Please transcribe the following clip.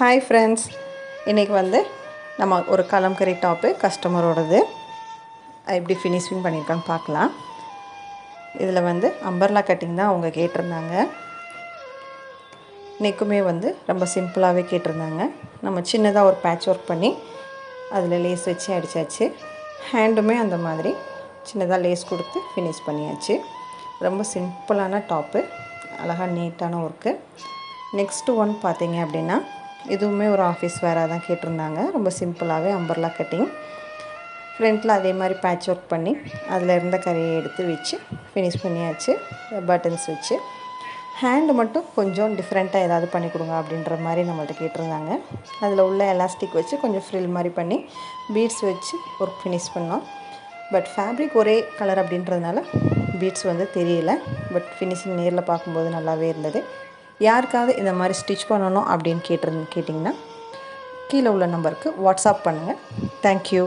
Hi friends, இன்றைக்கி நம்ம ஒரு கலம்கரி டாப்பு கஸ்டமரோடது எப்படி ஃபினிஷிங் பண்ணியிருக்கான்னு பார்க்கலாம். இதில் அம்பர்லா கட்டிங் தான் அவங்க கேட்டிருந்தாங்க. நெக்குமே ரொம்ப சிம்பிளாகவே கேட்டிருந்தாங்க. நம்ம சின்னதாக ஒரு பேட்ச் ஒர்க் பண்ணி அதில் லேஸ் வச்சு அடித்தாச்சு. ஹேண்டுமே அந்த மாதிரி சின்னதாக லேஸ் கொடுத்து ஃபினிஷ் பண்ணியாச்சு. ரொம்ப சிம்பிளான டாப்பு, அழகாக நீட்டான ஒர்க்கு. நெக்ஸ்ட்டு ஒன் பார்த்திங்க அப்படின்னா, இதுவுமே ஒரு ஆஃபீஸ் வேராக தான் கேட்டிருந்தாங்க. ரொம்ப சிம்பிளாகவே அம்பர்லா கட்டிங். ஃப்ரண்ட்டில் அதே மாதிரி பேட்ச் ஒர்க் பண்ணி அதில் இருந்த கரையை எடுத்து வச்சு ஃபினிஷ் பண்ணியாச்சு. பட்டன்ஸ் வச்சு ஹேண்டு மட்டும் கொஞ்சம் டிஃப்ரெண்ட்டாக ஏதாவது பண்ணி கொடுங்க அப்படின்ற மாதிரி நம்மள்ட்ட கேட்டிருந்தாங்க. அதில் உள்ள எலாஸ்டிக் வச்சு கொஞ்சம் ஃப்ரில் மாதிரி பண்ணி பீட்ஸ் வச்சு ஒர்க் ஃபினிஷ் பண்ணோம். பட் ஃபேப்ரிக் ஒரே கலர் அப்படின்றதுனால பீட்ஸ் தெரியல. பட் ஃபினிஷிங் நேரில் பார்க்கும்போது நல்லாவே இருந்தது. யாருக்காவது இந்த மாதிரி ஸ்டிச் பண்ணணும் அப்படின்னு கேட்டிங்கன்னா கீழே உள்ள நம்பருக்கு வாட்ஸ்அப் பண்ணுங்கள். தேங்க்யூ.